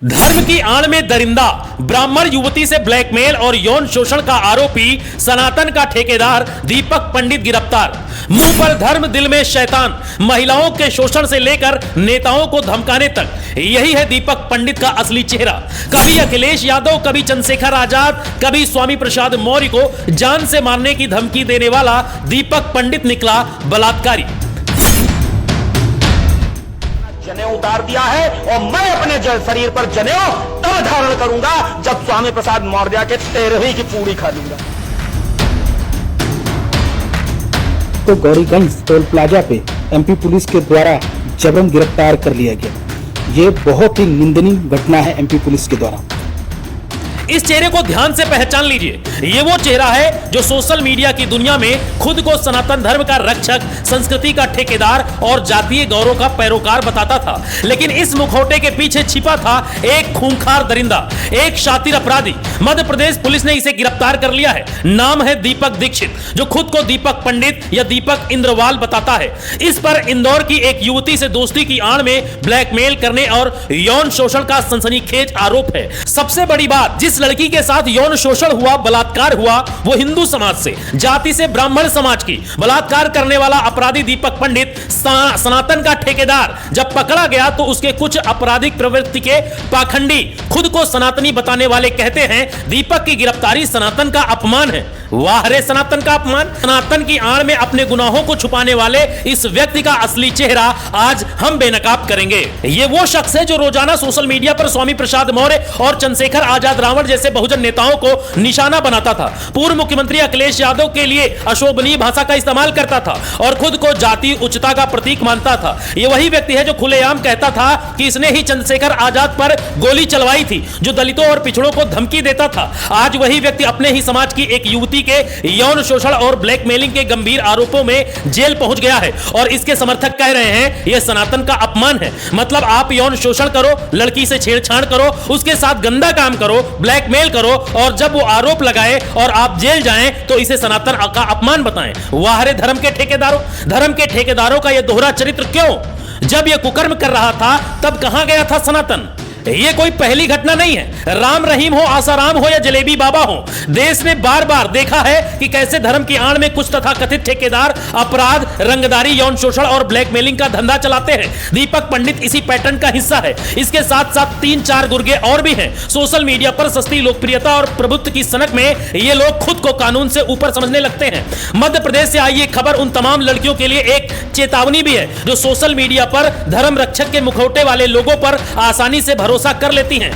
धर्म की आड़ में दरिंदा, ब्राह्मण युवती से ब्लैकमेल और यौन शोषण का आरोपी सनातन का ठेकेदार दीपक पंडित गिरफ्तार। मुंह पर धर्म, दिल में शैतान, महिलाओं के शोषण से लेकर नेताओं को धमकाने तक, यही है दीपक पंडित का असली चेहरा। कभी अखिलेश यादव, कभी चंद्रशेखर आजाद, कभी स्वामी प्रसाद मौर्य को जान से मारने की धमकी देने वाला दीपक पंडित निकला बलात्कारी। जनेऊ उतार दिया है और मैं अपने शरीर पर जनेऊ तब धारण करूंगा जब स्वामी प्रसाद मौर्य के 13वीं की पूरी खा लूंगा। तो गौरीगंज टोल प्लाजा पे एमपी पुलिस के द्वारा जबरन गिरफ्तार कर लिया गया। ये बहुत ही निंदनीय घटना है एमपी पुलिस के द्वारा। इस चेहरे को ध्यान से पहचान लीजिए, ये वो चेहरा है जो सोशल मीडिया की दुनिया में खुद को सनातन धर्म का रक्षक, संस्कृति का ठेकेदार और जातीय गौरव का पैरोकार बताता था। लेकिन इस मुखौटे के पीछे छिपा था एक खूंखार दरिंदा, एक शातिर अपराधी। मध्य प्रदेश पुलिस ने इसे गिरफ्तार कर लिया है। नाम है दीपक दीक्षित, जो खुद को दीपक पंडित या दीपक इंद्रवाल बताता है। इस पर इंदौर की एक युवती से दोस्ती की आड़ में ब्लैकमेल करने और यौन शोषण का सनसनीखेज आरोप है। सबसे बड़ी बात, जिस लड़की के साथ यौन शोषण हुआ, बलात्कार हुआ, वो हिंदू समाज से, जाति से ब्राह्मण समाज की। बलात्कार करने वाला अपराधी दीपक पंडित सनातन का ठेकेदार जब पकड़ा गया तो उसके कुछ आपराधिक प्रवृत्ति के पाखंडी, खुद को सनातनी बताने वाले कहते हैं दीपक की गिरफ्तारी सनातन का अपमान है। वाह रे सनातन का अपमान। सनातन की आड़ में अपने गुनाहों को छुपाने वाले इस व्यक्ति का असली चेहरा आज हम बेनकाब करेंगे। ये वो शख्स है जो रोजाना सोशल मीडिया पर स्वामी प्रसाद मौर्य और चंद्रशेखर आजाद रावण जैसे बहुजन नेताओं को निशाना बनाता था। पूर्व मुख्यमंत्री अखिलेश यादव के लिए अशोभनीय भाषा का इस्तेमाल करता था और खुद को जाति उच्चता का प्रतीक मानता था। ये वही व्यक्ति है जो खुलेआम कहता था कि इसने ही चंद्रशेखर आजाद पर गोली चलवाई थी, जो दलितों और पिछड़ों को धमकी देता था। आज वही व्यक्ति अपने ही समाज की एक युवती के यौन शोषण और ब्लैकमेलिंग के गंभीर आरोपों में जेल पहुंच गया है और इसके समर्थक कह रहे हैं यह सनातन का अपमान है। मतलब आप यौन शोषण करो, लड़की से छेड़छाड़ करो, उसके साथ गंदा काम करो, ब्लैकमेल करो और जब वो आरोप लगाए और आप जेल जाएं तो इसे सनातन का अपमान बताएं। वाह रे धर्म के ठेकेदारों। धर्म के ठेकेदारों का यह दोहरा चरित्र क्यों? जब यह कुकर्म कर रहा था तब कहां गया था सनातन? ये कोई पहली घटना नहीं है। राम रहीम हो, आसाराम हो या जलेबी बाबा हो, देश ने बार बार देखा है कि कैसे धर्म की आड़ में कुछ तथाकथित ठेकेदार अपराध, रंगदारी, यौन शोषण और ब्लैकमेलिंग का धंधा चलाते हैं। दीपक पंडित इसी पैटर्न का हिस्सा है। इसके साथ साथ 3-4 गुर्गे और भी हैं। सोशल मीडिया पर सस्ती लोकप्रियता और प्रभुत्व की सनक में ये लोग खुद को कानून से ऊपर समझने लगते हैं। मध्य प्रदेश से आई ये खबर उन तमाम लड़कियों के लिए एक चेतावनी भी है जो सोशल मीडिया पर धर्म रक्षक के मुखौटे वाले लोगों पर आसानी से भरोसा कर लेती हैं।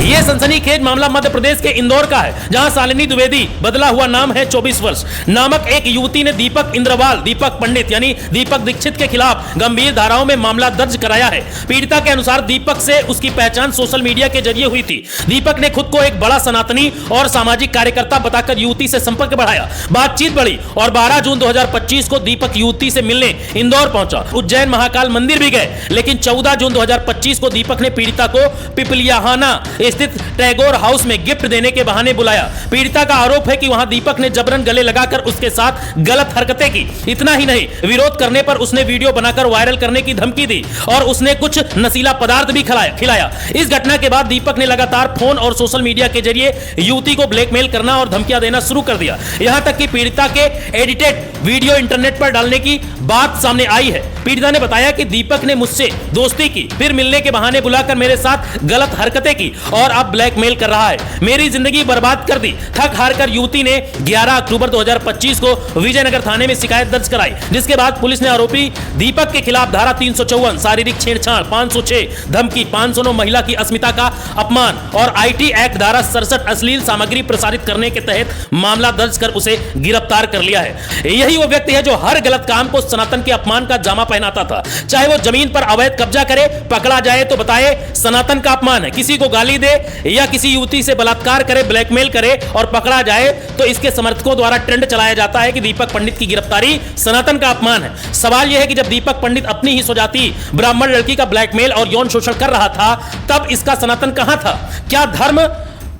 यह सनसनीखेज मामला मध्य प्रदेश के इंदौर का है, जहां शालिनी द्विवेदी, बदला हुआ नाम है 24 वर्ष, नामक एक युवती ने दीपक इंद्रवाल, दीपक पंडित यानी दीपक दीक्षित के खिलाफ गंभीर धाराओं में मामला दर्ज कराया है। पीड़िता के अनुसार दीपक से उसकी पहचान सोशल मीडिया के जरिए हुई थी। दीपक ने खुद को एक बड़ा सनातनी और सामाजिक कार्यकर्ता बताकर युवती से संपर्क बढ़ाया। बातचीत बढ़ी और 12 जून 2025 को दीपक युवती से मिलने इंदौर पहुंचा। उज्जैन महाकाल मंदिर भी गए, लेकिन 14 जून 2025 को दीपक ने पीड़िता को पिपलियाहाना स्थित टैगोर हाउस में गिफ्ट देने के बहाने बुलाया। पीड़िता का आरोप है कि वहां दीपक ने जबरन गले लगाकर उसके साथ गलत हरकतें की। इतना ही नहीं, विरोध करने पर उसने वीडियो बनाकर वायरल करने की धमकी दी और उसने कुछ नशीला पदार्थ भी खिलाया। इस घटना के बाद दीपक ने लगातार फोन और सोशल मीडिया के जरिए युवती को ब्लैकमेल करना और धमकियां देना शुरू कर दिया। यहां तक कि पीड़िता के एडिटेड वीडियो इंटरनेट पर डालने की बात सामने आई है। पीड़िता ने बताया कि दीपक ने मुझसे दोस्ती की, फिर मिलने के बहाने बुलाकर मेरे साथ गलत हरकतें की और अब ब्लैकमेल कर रहा है। मेरी जिंदगी बर्बाद कर दी। थक हार कर युवती ने 11 अक्टूबर 2025 को विजयनगर थाने में शिकायत दर्ज कराई, जिसके बाद पुलिस ने आरोपी दीपक के खिलाफ धारा 354 शारीरिक छेड़छाड़, 506 धमकी, 509 महिला की अस्मिता का अपमान और आईटी एक्ट धारा 67 अश्लील सामग्री प्रसारित करने के तहत मामला दर्ज कर उसे गिरफ्तार कर लिया है। यही वो व्यक्ति है जो हर गलत काम को सनातन के अपमान का जामा पहनाता था। चाहे वो जमीन पर अवैध कब्जा करे, पकड़ा जाए तो बताए सनातन का अपमान है। किसी को गाली दे या किसी युवती से बलात्कार करे, ब्लैकमेल करे और पकड़ा जाए तो इसके समर्थकों द्वारा ट्रेंड चलाया जाता है कि दीपक पंडित की गिरफ्तारी सनातन का अपमान है। सवाल यह है कि जब दीपक पंडित अपनी ही स्वजाति ब्राह्मण लड़की का ब्लैकमेल और यौन शोषण कर रहा था, तब इसका सनातन कहां था? क्या धर्म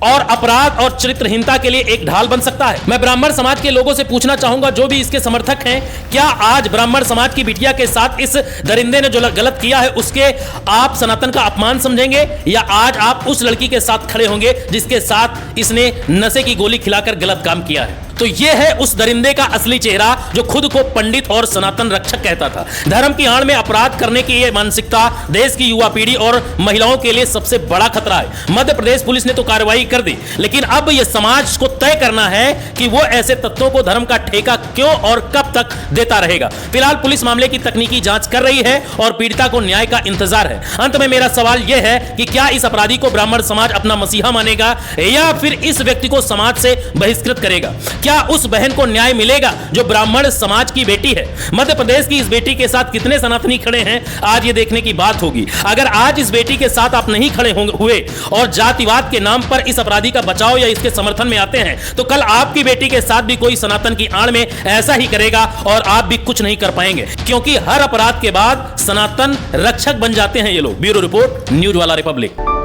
और अपराध और चरित्रहीनता के लिए एक ढाल बन सकता है। मैं ब्राह्मण समाज के लोगों से पूछना चाहूंगा, जो भी इसके समर्थक हैं, क्या आज ब्राह्मण समाज की बिटिया के साथ इस दरिंदे ने जो गलत किया है उसके आप सनातन का अपमान समझेंगे, या आज आप उस लड़की के साथ खड़े होंगे जिसके साथ इसने नशे की गोली खिलाकर गलत काम किया है? तो यह है उस दरिंदे का असली चेहरा जो खुद को पंडित और सनातन रक्षक कहता था। धर्म की आड़ में अपराध करने की यह मानसिकता देश की युवा पीढ़ी और महिलाओं के लिए सबसे बड़ा खतरा है। मध्य प्रदेश पुलिस ने तो कार्रवाई कर दी, लेकिन अब यह समाज को तय करना है कि वो ऐसे तत्वों को धर्म का ठेका क्यों और कब तक देता रहेगा। फिलहाल पुलिस मामले की तकनीकी जांच कर रही है और पीड़िता को न्याय का इंतजार है। अंत में मेरा सवाल यह है कि क्या इस अपराधी को ब्राह्मण समाज अपना मसीहा मानेगा या फिर इस व्यक्ति को समाज से बहिष्कृत करेगा? क्या उस बहन को न्याय मिलेगा जो ब्राह्मण समाज की बेटी है? मध्य प्रदेश की इस बेटी के साथ कितने सनातनी खड़े हैं, आज ये देखने की बात होगी। अगर आज इस बेटी के साथ आप नहीं खड़े हुए और जातिवाद के नाम पर इस अपराधी का बचाव या इसके समर्थन में आते हैं, तो कल आपकी बेटी के साथ भी कोई सनातन की आड़ में ऐसा ही करेगा और आप भी कुछ नहीं कर पाएंगे, क्योंकि हर अपराध के बाद सनातन रक्षक बन जाते हैं ये लोग। ब्यूरो रिपोर्ट, न्यूज वाला रिपब्लिक।